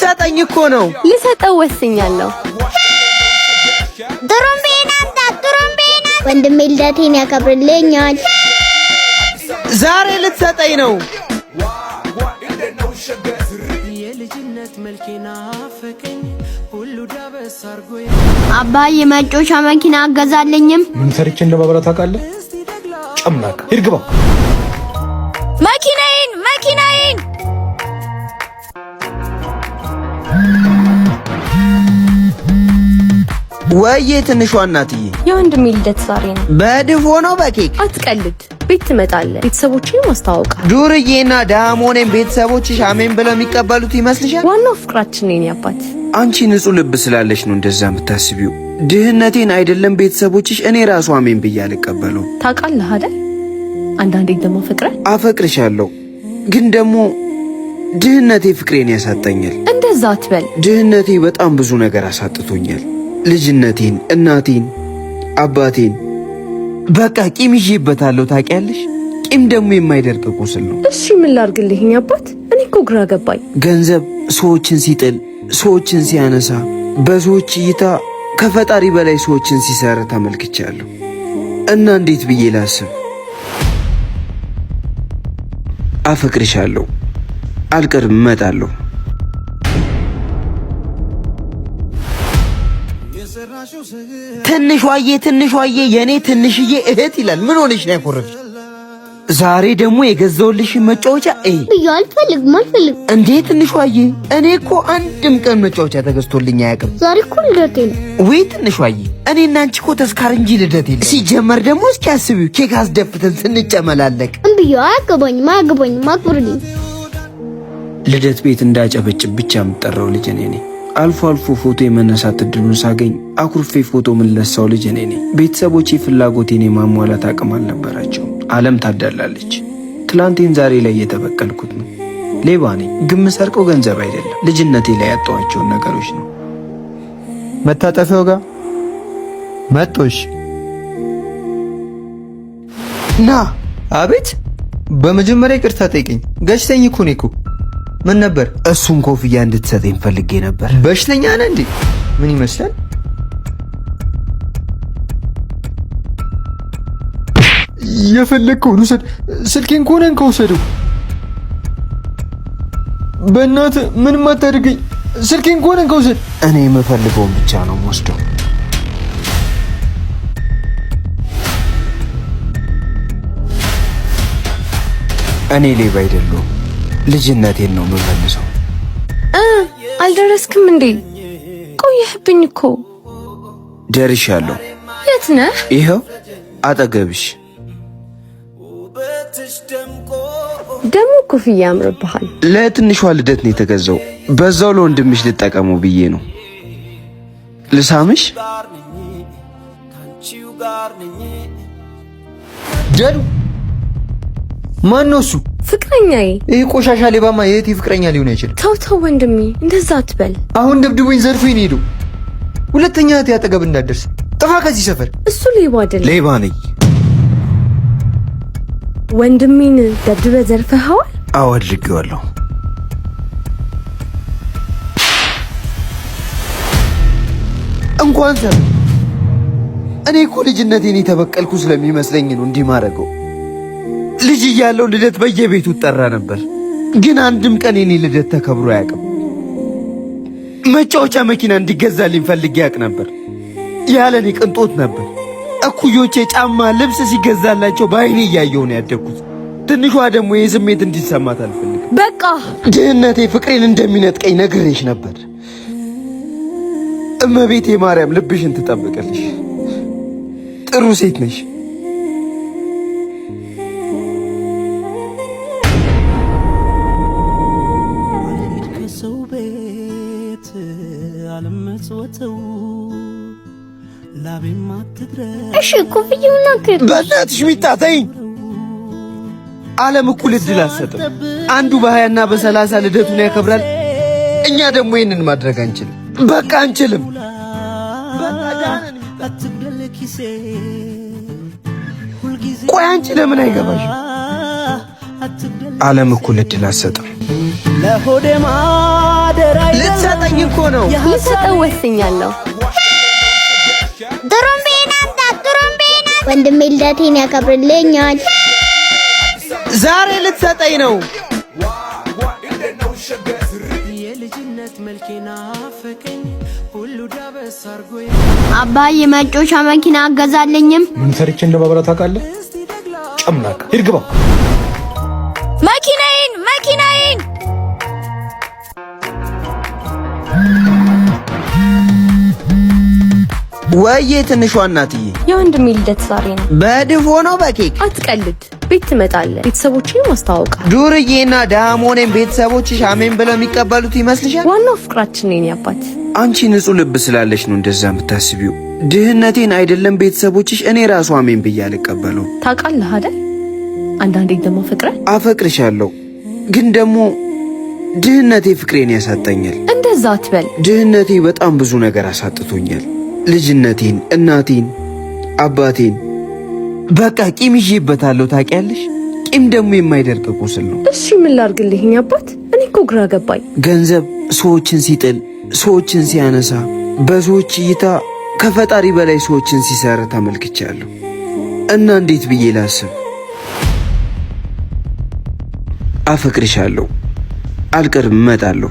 ልትሰጠኝ እኮ ነው። ልሰጠው ወስኛለሁ። ጥሩምቤን አምጣ፣ ጥሩምቤን። ወንድሜ ልደቴን ያከብርልኛል። ዛሬ ልትሰጠኝ ነው። አባዬ መጮሻ መኪና አገዛልኝም። ምን ሰርቼ እንደባበላ ታውቃለህ? ጨምላቅ ሂድ ግባ። መኪናዬን ወይዬ ትንሿ እናትዬ፣ የወንድሜ ልደት ዛሬ ነው። በድፎ ነው በኬክ? አትቀልድ። ቤት ትመጣለህ። ቤተሰቦችህን ማስተዋወቅ። ዱርዬና ዳሞኔን ቤተሰቦችሽ አሜን ብለው የሚቀበሉት ይመስልሻል? ዋናው ፍቅራችን የኔ አባት። አንቺ ንጹህ ልብ ስላለሽ ነው እንደዛ የምታስቢው። ድህነቴን አይደለም ቤተሰቦችሽ፣ እኔ ራሱ አሜን ብዬ አልቀበለው። ታውቃለህ አይደል? አንዳንዴ ደግሞ አፈቅርሻለሁ፣ ግን ደግሞ ድህነቴ ፍቅሬን ያሳጣኛል። እንደዛ አትበል። ድህነቴ በጣም ብዙ ነገር አሳጥቶኛል። ልጅነቴን፣ እናቴን፣ አባቴን በቃ ቂም ይዤበታለሁ። ታውቂያለሽ፣ ቂም ደግሞ የማይደርቅ ቁስል ነው። እሺ ምን ላድርግልኝ አባት? እኔ እኮ ግራ ገባኝ። ገንዘብ ሰዎችን ሲጥል፣ ሰዎችን ሲያነሳ፣ በሰዎች እይታ ከፈጣሪ በላይ ሰዎችን ሲሰራ ተመልክቻለሁ። እና እንዴት ብዬ ላስብ? አፈቅርሻለሁ፣ አልቀርም፣ እመጣለሁ። ትንሿዬ የኔ ትንሽዬ እህት ይላል። ምን ሆነሽ ነው ያኮረፍሽ? ዛሬ ደግሞ የገዛውልሽ መጫወቻ አልፈልግም። እንዴ ትንሿዬ፣ እኔ እኮ አንድም ቀን መጫወቻ ተገዝቶልኝ አያውቅም። ዛሬ እኮ ልደቴ ነው። ወይ ትንሿዬ፣ እኔና አንቺ እኮ ተስካር እንጂ ልደት የለም። ሲጀመር ደግሞ እስኪ አስቢው፣ ኬክ አስደፍተን ስንጨመላለቅ። አያገባኝም፣ አክብርልኝ። ልደት ቤት እንዳጨበጭብ ብቻ የምጠራው ልጅ እኔ ነኝ። አልፎ አልፎ ፎቶ የመነሳት እድሉን ሳገኝ አኩርፌ ፎቶ የምንለሳው ልጅ እኔ ነኝ። ቤተሰቦቼ ፍላጎቴን የማሟላት አቅም አልነበራቸው። ዓለም ታዳላለች። ትላንቴን ዛሬ ላይ እየተበቀልኩት ነው። ሌባ ነኝ፣ ግን የምሰርቀው ገንዘብ አይደለም። ልጅነቴ ላይ ያጣኋቸውን ነገሮች ነው። መታጠፊያው ጋር መጦሽ ና። አቤት። በመጀመሪያ ይቅርታ ጠይቀኝ። ገጭተኝ እኮ ነው እኮ። ምን ነበር? እሱን ኮፍያ እንድትሰጠኝ ፈልጌ ነበር። በሽተኛ ነህ እንዴ? ምን ይመስላል? የፈለግከውን ውሰድ። ስልኬን ከሆነ እንከውሰደው። በእናትህ ምንም አታድርገኝ። ስልኬን ከሆነ እንከውሰድ። እኔ የምፈልገውን ብቻ ነው የምወስደው። እኔ ሌባ አይደለሁም። ልጅነቴን ነው የምመልሰው። አልደረስክም እንዴ? ቆየህብኝ እኮ። ደርሻለሁ። የት ነህ? ይኸው አጠገብሽ። ደግሞ ኮፍያ ያምርብሃል። ለትንሿ ልደት ነው የተገዛው። በዛው ለወንድምሽ ልጠቀመው ብዬ ነው። ልሳምሽ? ጀዱ ማን ነው እሱ? ፍቅረኛዬ። ይህ ቆሻሻ ሌባማ የእህቴ ፍቅረኛ ሊሆን አይችልም። ተው ወንድሜ፣ እንደዛ አትበል። አሁን ደብድቦኝ ዘርፎኝ ነው ሄደው። ሁለተኛ እህቴ አጠገብ እንዳትደርስ። ጥፋ ከዚህ ሰፈር። እሱ ሌባ አይደለም። ሌባ ነኝ። ወንድሜን ደብድበህ ዘርፈኸዋል? አዎ አድርጌዋለሁ። እንኳን ሰር እኔ እኮ ልጅነቴን የተበቀልኩ ስለሚመስለኝ ነው እንዲህ ማድረገው። ልጅ እያለሁ ልደት በየቤቱ ጠራ ነበር፣ ግን አንድም ቀን የኔ ልደት ተከብሮ አያውቅም። መጫወቻ መኪና እንዲገዛልኝ ፈልጌ ያውቅ ነበር። ያለኔ ቅንጦት ነበር። እኩዮቼ ጫማ፣ ልብስ ሲገዛላቸው በአይኔ እያየሁ ነው ያደግኩት። ትንሿ ደግሞ ይህ ስሜት እንዲሰማት አልፈልግም። በቃ ድህነቴ ፍቅሬን እንደሚነጥቀኝ ነግሬሽ ነበር። እመቤቴ ማርያም ልብሽን ትጠብቅልሽ። ጥሩ ሴት ነሽ። እሺ ኮፍያውና በእናትሽ ሚጣ ተይኝ። ዓለም እኩል እድል አትሰጥም። አንዱ በ20 እና በ30 ልደቱን ያከብራል። እኛ ደግሞ ይህንን ማድረግ አንችልም። በቃ አንችልም። ቆይ አንቺ ለምን አይገባሽም? ዓለም እኩል እድል አትሰጥም። ለሆዴ ማደራይ እኮ ነው። ልሰጠው ወስኛለሁ። ጥሩምቤን አምጣ ጥሩምቤን። ወንድሜ ልደቴን ያከብርልኛል። ዛሬ ልትሰጠኝ ነው። አባዬ መጮሻ መኪና አገዛልኝም። ምን ሰርቼ እንደማበላ ታውቃለህ? ጨምላቅ ሂድ ግባ። መኪናዬን ወይዬ ትንሿ እናትዬ፣ የወንድሜ ልደት ዛሬ ነው። በድፎ ነው በኬክ? አትቀልድ። ቤት ትመጣለህ። ቤተሰቦችን ማስተዋወቃል። ዱርዬና ዳሞኔን ቤተሰቦችሽ አሜን ብለው የሚቀበሉት ይመስልሻል? ዋናው ፍቅራችን የኔ አባት። አንቺ ንጹህ ልብ ስላለሽ ነው እንደዛ የምታስቢው። ድህነቴን አይደለም ቤተሰቦችሽ እኔ ራሱ አሜን ብዬ አልቀበለው። ታውቃለህ አይደል? አንዳንዴ ደግሞ አፈቅርሻለሁ፣ ግን ደግሞ ድህነቴ ፍቅሬን ያሳጣኛል። እንደዛ አትበል። ድህነቴ በጣም ብዙ ነገር አሳጥቶኛል። ልጅነቴን፣ እናቴን፣ አባቴን በቃ ቂም ይዤበታለሁ። ታውቂያለሽ፣ ቂም ደግሞ የማይደርቅ ቁስል ነው። እሺ ምን ላድርግልኝ አባት? እኔ እኮ ግራ ገባኝ። ገንዘብ ሰዎችን ሲጥል፣ ሰዎችን ሲያነሳ፣ በሰዎች እይታ ከፈጣሪ በላይ ሰዎችን ሲሰራ ተመልክቻለሁ። እና እንዴት ብዬ ላስብ? አፈቅርሻለሁ፣ አልቀርም፣ እመጣለሁ።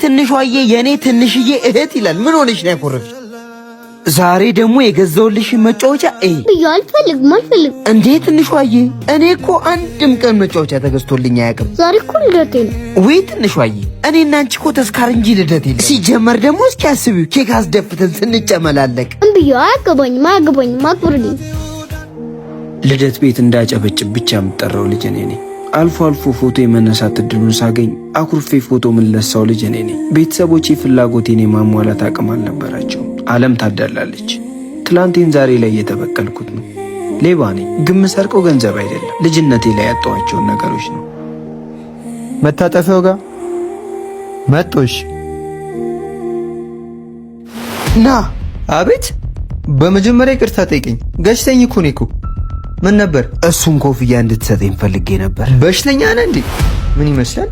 ትንሿዬ የኔ ትንሽዬ እህት ይላል። ምን ሆነሽ ነው ያኮረፍሽ? ዛሬ ደግሞ የገዛውልሽ መጫወቻ ብዬ አልፈልግም። እንዴ ትንሿዬ፣ እኔ እኮ አንድም ቀን መጫወቻ ተገዝቶልኝ አያውቅም። ዛሬ እኮ ልደቴ ነው። ወይ ትንሿዬ፣ እኔና አንቺ እኮ ተስካር እንጂ ልደት የለም። ሲጀመር ደግሞ እስኪ አስቢው ኬክ አስደፍተን ስንጨመላለቅ። ብዬ አያገባኝም። አክብርልኝ። ልደት ቤት እንዳጨበጭብ ብቻ የምጠራው ልጅ እኔ ነኝ። አልፎ አልፎ ፎቶ የመነሳት እድሉን ሳገኝ አኩርፌ ፎቶ የምንለሳው ልጅ እኔ ነኝ። ቤተሰቦቼ ፍላጎቴን የማሟላት አቅም አልነበራቸው። ዓለም ታዳላለች። ትላንቴን ዛሬ ላይ እየተበቀልኩት ነው። ሌባ ነኝ፣ ግን የምሰርቀው ገንዘብ አይደለም። ልጅነቴ ላይ ያጣኋቸውን ነገሮች ነው። መታጠፊያው ጋር መጦሽ ና። አቤት። በመጀመሪያ ይቅርታ ጠይቀኝ። ገጭተኝ እኮ ነው እኮ። ምን ነበር? እሱን ኮፍያ እንድትሰጠኝ ፈልጌ ነበር። በሽተኛ ነህ እንዴ? ምን ይመስላል?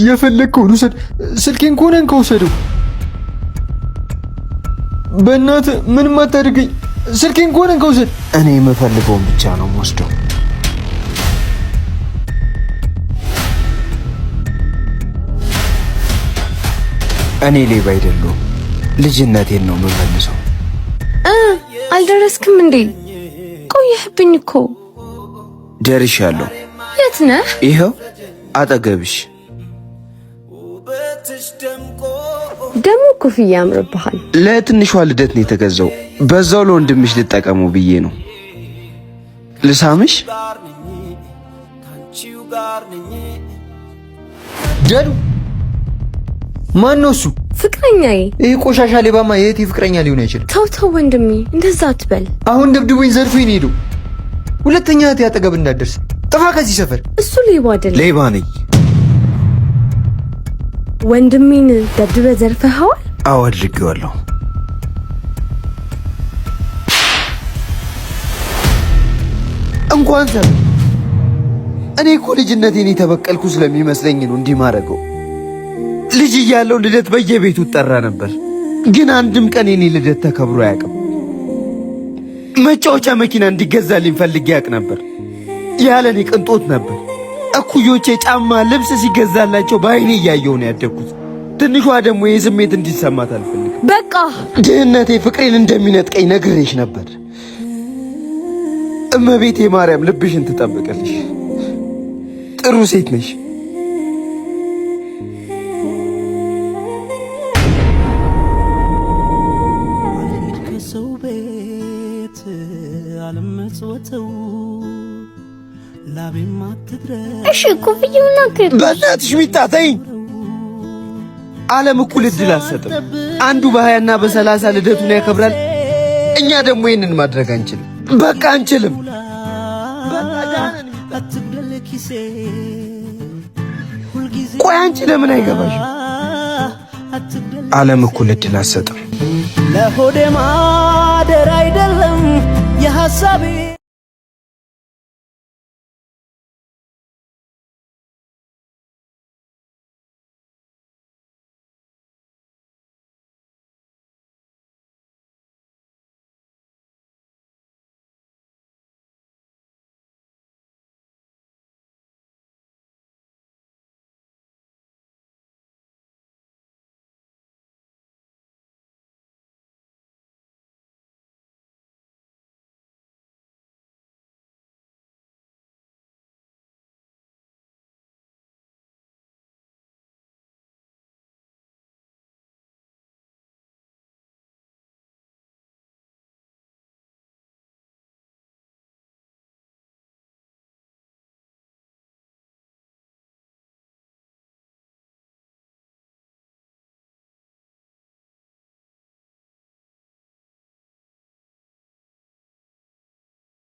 የፈለግከውን ውሰድ። ስልኬን ከሆነ እንከውሰደው። በእናትህ ምንም አታድርገኝ። ስልኬን ከሆነ እንከውሰድ። እኔ የምፈልገውን ብቻ ነው የምወስደው። እኔ ሌባ አይደለሁም። ልጅነቴን ነው የምመልሰው። አልደረስክም እንዴ? ቆየህብኝ እኮ። ደርሻለሁ። የት ነህ? ይኸው አጠገብሽ። ደግሞ ኮፍያ ያምርብሃል። ለትንሿ ልደት ነው የተገዛው። በዛው ለወንድምሽ ልጠቀሙ ብዬ ነው። ልሳምሽ? ደዱ ማን ነው እሱ? ፍቅረኛዬ። ይህ ቆሻሻ ሌባማ የእህቴ ፍቅረኛ ሊሆን አይችልም። ተው ወንድሜ፣ እንደዛ አትበል። አሁን ደብድቦኝ ዘርፎኝ ነው ሄዱ። ሁለተኛ እህቴ አጠገብ እንዳትደርስ። ጥፋ ከዚህ ሰፈር። እሱ ሌባ አይደለም። ሌባ ነኝ። ወንድሜን ደብድበህ ዘርፈኸዋል? አዎ አድርጌዋለሁ። እንኳን ሰር እኔ እኮ ልጅነቴን የተበቀልኩ ስለሚመስለኝ ነው እንዲህ ማድረገው። ልጅ እያለሁ ልደት በየቤቱ ጠራ ነበር፣ ግን አንድም ቀን የኔ ልደት ተከብሮ አያውቅም። መጫወቻ መኪና እንዲገዛልኝ ፈልጌ ያውቅ ነበር። ያለኔ ቅንጦት ነበር። እኩዮቼ ጫማ፣ ልብስ ሲገዛላቸው በአይኔ እያየሁ ነው ያደግኩት። ትንሿ ደግሞ ይህ ስሜት እንዲሰማት አልፈልግም። በቃ ድህነቴ ፍቅሬን እንደሚነጥቀኝ ነግሬሽ ነበር። እመቤቴ ማርያም ልብሽን ትጠብቅልሽ። ጥሩ ሴት ነሽ። እሺ ኮፍያውን አክር። በእናትሽ ሚጣተኝ ዓለም እኩል እድል አትሰጥም። አንዱ በ20 እና በ30 ልደቱን ያከብራል። እኛ ደግሞ ይህንን ማድረግ አንችልም። በቃ አንችልም። ቆይ አንቺ ለምን አይገባሽም? ዓለም እኩል እድል አትሰጥም። ለሆዴ ማደር አይደለም ሀሳቤ